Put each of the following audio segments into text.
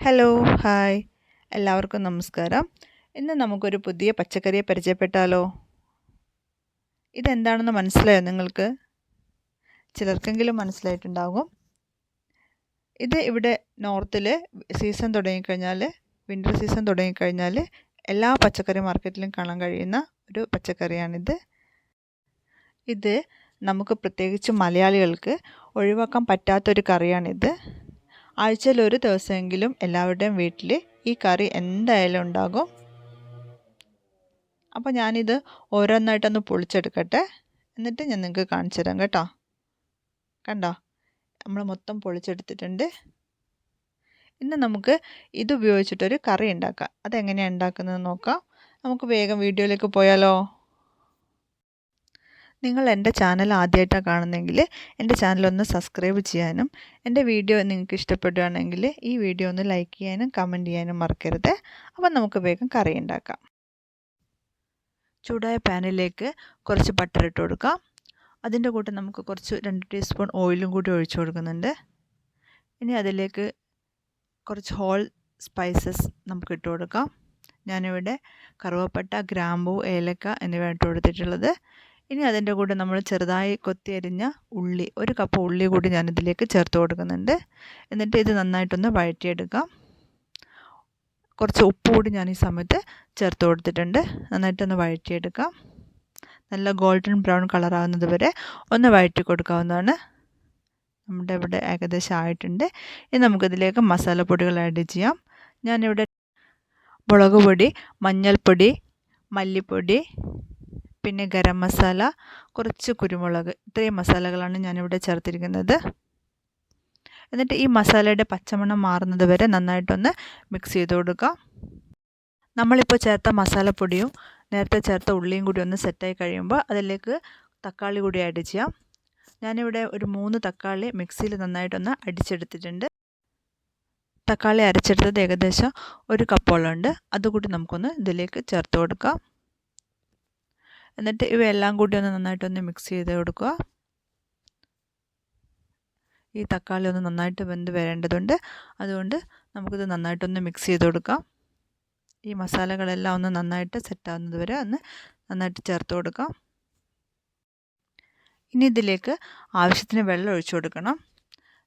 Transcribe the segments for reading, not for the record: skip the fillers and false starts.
Hello hi എല്ലാവർക്കും നമസ്കാരം. ഇന്ന് നമുക്കൊരു പുതിയ പച്ചക്കറിയെ പരിചയപ്പെട്ടാലോ? ഇതെന്താണെന്ന് മനസ്സിലായോ നിങ്ങൾക്ക്? ചിലർക്കെങ്കിലും മനസ്സിലായിട്ടുണ്ടാകും. ഇത് ഇവിടെ നോർത്തിൽ സീസൺ തുടങ്ങിക്കഴിഞ്ഞാൽ, വിൻ്റർ സീസൺ തുടങ്ങിക്കഴിഞ്ഞാൽ എല്ലാ പച്ചക്കറി മാർക്കറ്റിലും കാണാൻ കഴിയുന്ന ഒരു പച്ചക്കറിയാണിത്. ഇത് നമുക്ക് പ്രത്യേകിച്ച് മലയാളികൾക്ക് ഒഴിവാക്കാൻ പറ്റാത്തൊരു കറിയാണിത്. ആഴ്ചയിൽ ഒരു ദിവസമെങ്കിലും എല്ലാവരുടെയും വീട്ടിൽ ഈ കറി എന്തായാലും ഉണ്ടാകും. അപ്പോൾ ഞാനിത് ഓരോന്നായിട്ടൊന്ന് പൊളിച്ചെടുക്കട്ടെ, എന്നിട്ട് ഞാൻ നിങ്ങൾക്ക് കാണിച്ചു തരാം കേട്ടോ. കണ്ടോ, നമ്മൾ മൊത്തം പൊളിച്ചെടുത്തിട്ടുണ്ട്. ഇന്ന് നമുക്ക് ഇത് ഉപയോഗിച്ചിട്ടൊരു കറി ഉണ്ടാക്കാം. അതെങ്ങനെയാണ് ഉണ്ടാക്കുന്നത് നോക്കാം. നമുക്ക് വേഗം വീഡിയോയിലേക്ക് പോയാലോ? നിങ്ങൾ എൻ്റെ ചാനൽ ആദ്യമായിട്ടാണ് കാണുന്നതെങ്കിൽ എൻ്റെ ചാനലൊന്ന് സബ്സ്ക്രൈബ് ചെയ്യാനും, എൻ്റെ വീഡിയോ നിങ്ങൾക്ക് ഇഷ്ടപ്പെടുകയാണെങ്കിൽ ഈ വീഡിയോ ഒന്ന് ലൈക്ക് ചെയ്യാനും കമൻറ്റ് ചെയ്യാനും മറക്കരുത്. അപ്പം നമുക്ക് വേഗം കറി ഉണ്ടാക്കാം. ചൂടായ പാനിലേക്ക് കുറച്ച് ബട്ടർ ഇട്ട് കൊടുക്കാം. അതിൻ്റെ കൂടെ നമുക്ക് കുറച്ച് 2 ടീസ്പൂൺ ഓയിലും കൂടി ഒഴിച്ചു കൊടുക്കുന്നുണ്ട്. ഇനി അതിലേക്ക് കുറച്ച് ഹോൾ സ്പൈസസ് നമുക്ക് ഇട്ട് കൊടുക്കാം. ഞാനിവിടെ കറുവപ്പട്ട, ഗ്രാമ്പൂ, ഏലക്ക എന്നിവ ഇട്ട് കൊടുത്തിട്ടുള്ളത്. ഇനി അതിൻ്റെ കൂടെ നമ്മൾ ചെറുതായി കൊത്തി അരിഞ്ഞ ഉള്ളി, 1 കപ്പ് ഉള്ളി കൂടി ഞാനിതിലേക്ക് ചേർത്ത് കൊടുക്കുന്നുണ്ട്. എന്നിട്ട് ഇത് നന്നായിട്ടൊന്ന് വഴറ്റിയെടുക്കാം. കുറച്ച് ഉപ്പ് കൂടി ഞാൻ ഈ സമയത്ത് ചേർത്ത് കൊടുത്തിട്ടുണ്ട്. നന്നായിട്ടൊന്ന് വഴറ്റിയെടുക്കാം. നല്ല ഗോൾഡൻ ബ്രൗൺ കളറാകുന്നത് വരെ ഒന്ന് വഴറ്റി കൊടുക്കാവുന്നതാണ്. നമ്മുടെ ഇവിടെ ഏകദേശം ആയിട്ടുണ്ട്. ഇനി നമുക്കിതിലേക്ക് മസാലപ്പൊടികൾ ആഡ് ചെയ്യാം. ഞാനിവിടെ മുളക് പൊടി, മഞ്ഞൾപ്പൊടി, മല്ലിപ്പൊടി, പിന്നെ ഗരം മസാല, കുറച്ച് കുരുമുളക്, ഇത്രയും മസാലകളാണ് ഞാനിവിടെ ചേർത്തിരിക്കുന്നത്. എന്നിട്ട് ഈ മസാലയുടെ പച്ചമണം മാറുന്നത് വരെ നന്നായിട്ടൊന്ന് മിക്സ് ചെയ്ത് കൊടുക്കാം. നമ്മളിപ്പോൾ ചേർത്ത മസാലപ്പൊടിയും നേരത്തെ ചേർത്ത ഉള്ളിയും കൂടി ഒന്ന് സെറ്റായി കഴിയുമ്പോൾ അതിലേക്ക് തക്കാളി കൂടി ആഡ് ചെയ്യാം. ഞാനിവിടെ ഒരു 3 തക്കാളി മിക്സിയിൽ നന്നായിട്ടൊന്ന് അടിച്ചെടുത്തിട്ടുണ്ട്. തക്കാളി അരച്ചെടുത്തത് ഏകദേശം 1 കപ്പോളം ഉണ്ട്. അതുകൂടി നമുക്കൊന്ന് ഇതിലേക്ക് ചേർത്ത് കൊടുക്കാം. എന്നിട്ട് ഇവയെല്ലാം കൂടി ഒന്ന് നന്നായിട്ടൊന്ന് മിക്സ് ചെയ്ത് കൊടുക്കുക. ഈ തക്കാളി ഒന്ന് നന്നായിട്ട് വെന്ത് വരേണ്ടതുണ്ട്. അതുകൊണ്ട് നമുക്കിത് നന്നായിട്ടൊന്ന് മിക്സ് ചെയ്ത് കൊടുക്കാം. ഈ മസാലകളെല്ലാം ഒന്ന് നന്നായിട്ട് സെറ്റാകുന്നത് വരെ ഒന്ന് നന്നായിട്ട് ചേർത്ത് കൊടുക്കാം. ഇനി ഇതിലേക്ക് ആവശ്യത്തിന് വെള്ളം ഒഴിച്ചു കൊടുക്കണം.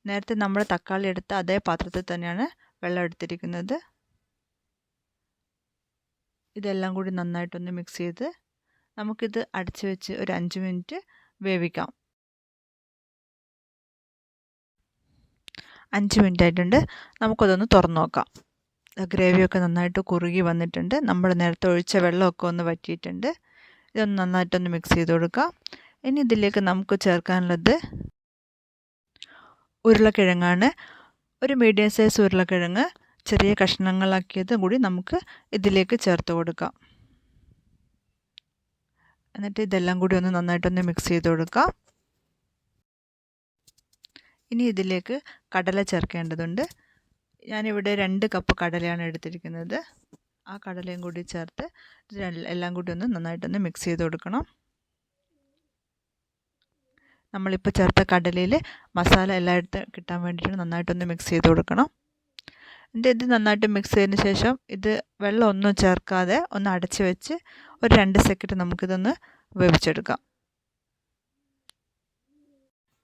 നേരത്തെ നമ്മൾ തക്കാളി എടുത്ത അതേ പാത്രത്തിൽ തന്നെയാണ് വെള്ളം എടുത്തിരിക്കുന്നത്. ഇതെല്ലാം കൂടി നന്നായിട്ടൊന്ന് മിക്സ് ചെയ്ത് നമുക്കിത് അടച്ച് വെച്ച് ഒരു 5 മിനിറ്റ് വേവിക്കാം. 5 മിനിറ്റ് ആയിട്ടുണ്ട്. നമുക്കതൊന്ന് തുറന്നു നോക്കാം. ഗ്രേവിയൊക്കെ നന്നായിട്ട് കുറുകി വന്നിട്ടുണ്ട്. നമ്മൾ നേരത്തെ ഒഴിച്ച വെള്ളമൊക്കെ ഒന്ന് വറ്റിയിട്ടുണ്ട്. ഇതൊന്ന് നന്നായിട്ടൊന്ന് മിക്സ് ചെയ്ത് കൊടുക്കാം. ഇനി ഇതിലേക്ക് നമുക്ക് ചേർക്കാനുള്ളത് ഉരുളക്കിഴങ്ങാണ്. ഒരു മീഡിയം സൈസ് ഉരുളക്കിഴങ്ങ് ചെറിയ കഷ്ണങ്ങളാക്കിയത് കൂടി നമുക്ക് ഇതിലേക്ക് ചേർത്ത് കൊടുക്കാം. എന്നിട്ട് ഇതെല്ലാം കൂടി ഒന്ന് നന്നായിട്ടൊന്ന് മിക്സ് ചെയ്ത് കൊടുക്കാം. ഇനി ഇതിലേക്ക് കടല ചേർക്കേണ്ടതുണ്ട്. ഞാനിവിടെ 2 കപ്പ് കടലയാണ് എടുത്തിരിക്കുന്നത്. ആ കടലയും കൂടി ചേർത്ത് എല്ലാം കൂടി ഒന്ന് നന്നായിട്ടൊന്ന് മിക്സ് ചെയ്ത് കൊടുക്കണം. നമ്മളിപ്പോൾ ചേർത്ത കടലയിൽ മസാല എല്ലായിടത്തും കിട്ടാൻ വേണ്ടിയിട്ട് നന്നായിട്ടൊന്ന് മിക്സ് ചെയ്ത് കൊടുക്കണം. എന്നിട്ട് ഇത് നന്നായിട്ട് മിക്സ് ചെയ്തതിന് ശേഷം ഇത് വെള്ളം ഒന്നും ചേർക്കാതെ ഒന്ന് അടച്ച് വെച്ച് ഒരു 2 സെക്കൻഡ് നമുക്കിതൊന്ന് വേവിച്ചെടുക്കാം.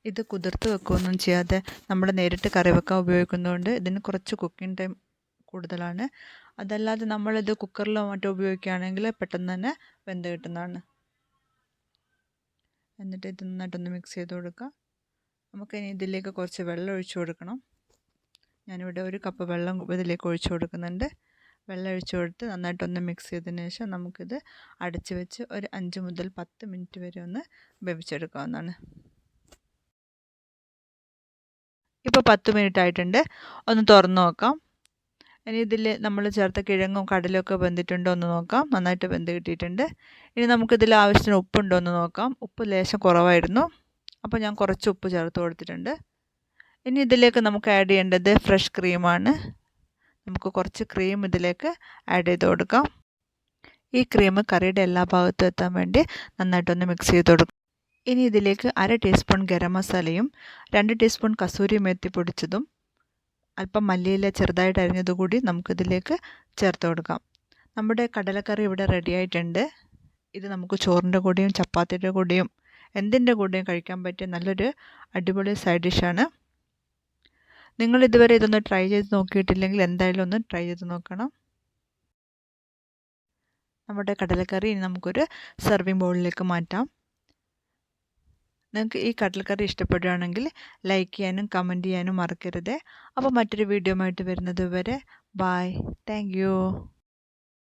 ഇത് കുതിർത്ത് വെക്കുകയൊന്നും ചെയ്യാതെ നമ്മൾ നേരിട്ട് കറി വെക്കാൻ ഉപയോഗിക്കുന്നതുകൊണ്ട് ഇതിന് കുറച്ച് കുക്കിംഗ് ടൈം കൂടുതലാണ്. അതല്ലാതെ നമ്മളിത് കുക്കറിലോ മറ്റോ ഉപയോഗിക്കുകയാണെങ്കിൽ പെട്ടെന്ന് തന്നെ വെന്ത് കിട്ടുന്നതാണ്. എന്നിട്ട് ഇത് നന്നായിട്ടൊന്ന് മിക്സ് ചെയ്ത് കൊടുക്കുക. നമുക്കിനി ഇതിലേക്ക് കുറച്ച് വെള്ളം ഒഴിച്ചു കൊടുക്കണം. ഞാനിവിടെ 1 കപ്പ് വെള്ളം ഇതിലേക്ക് ഒഴിച്ചു കൊടുക്കുന്നുണ്ട്. വെള്ളം ഒഴിച്ചു കൊടുത്ത് നന്നായിട്ടൊന്ന് മിക്സ് ചെയ്തതിന് ശേഷം നമുക്കിത് അടച്ച് വെച്ച് ഒരു 5 മുതൽ 10 മിനിറ്റ് വരെ ഒന്ന് വേവിച്ചെടുക്കാവുന്നതാണ്. ഇപ്പോൾ 10 മിനിറ്റ് ആയിട്ടുണ്ട്. ഒന്ന് തുറന്ന് നോക്കാം. ഇനി ഇതിൽ നമ്മൾ ചേർത്ത കിഴങ്ങും കടലൊക്കെ വെന്തിട്ടുണ്ടോ എന്ന് നോക്കാം. നന്നായിട്ട് വെന്ത് കിട്ടിയിട്ടുണ്ട്. ഇനി നമുക്കിതിൽ ആവശ്യത്തിന് ഉപ്പുണ്ടോ എന്ന് നോക്കാം. ഉപ്പ് ലേശം കുറവായിരുന്നു, അപ്പോൾ ഞാൻ കുറച്ച് ഉപ്പ് ചേർത്ത് കൊടുത്തിട്ടുണ്ട്. ഇനി ഇതിലേക്ക് നമുക്ക് ആഡ് ചെയ്യേണ്ടത് ഫ്രഷ് ക്രീമാണ്. നമുക്ക് കുറച്ച് ക്രീം ഇതിലേക്ക് ആഡ് ചെയ്ത് കൊടുക്കാം. ഈ ക്രീം കറിയുടെ എല്ലാ ഭാഗത്തും എത്താൻ വേണ്ടി നന്നായിട്ടൊന്ന് മിക്സ് ചെയ്ത് കൊടുക്കും. ഇനി ഇതിലേക്ക് 1/2 ടീസ്പൂൺ ഗരം മസാലയും 2 ടീസ്പൂൺ കസൂരി മേത്തി പൊടിച്ചതും അല്പം മല്ലിയില ചെറുതായിട്ട് അരിഞ്ഞത് കൂടി നമുക്കിതിലേക്ക് ചേർത്ത് കൊടുക്കാം. നമ്മുടെ കടലക്കറി ഇവിടെ റെഡി ആയിട്ടുണ്ട്. ഇത് നമുക്ക് ചോറിൻ്റെ കൂടെയും ചപ്പാത്തിയുടെ കൂടെയും എന്തിൻ്റെ കൂടെയും കഴിക്കാൻ പറ്റിയ നല്ലൊരു അടിപൊളി സൈഡ് ഡിഷാണ്. നിങ്ങൾ ഇതുവരെ ഇതൊന്ന് ട്രൈ ചെയ്ത് നോക്കിയിട്ടില്ലെങ്കിൽ എന്തായാലും ഒന്ന് ട്രൈ ചെയ്ത് നോക്കണം. നമ്മുടെ കടലക്കറി ഇനി നമുക്കൊരു സെർവിങ് ബൗളിലേക്ക് മാറ്റാം. നിങ്ങൾക്ക് ഈ കടലക്കറി ഇഷ്ടപ്പെടുകയാണെങ്കിൽ ലൈക്ക് ചെയ്യാനും കമൻറ്റ് ചെയ്യാനും മറക്കരുത്. അപ്പോൾ മറ്റൊരു വീഡിയോ ആയിട്ട് വരുന്നത് വരെ ബൈ. Thank you.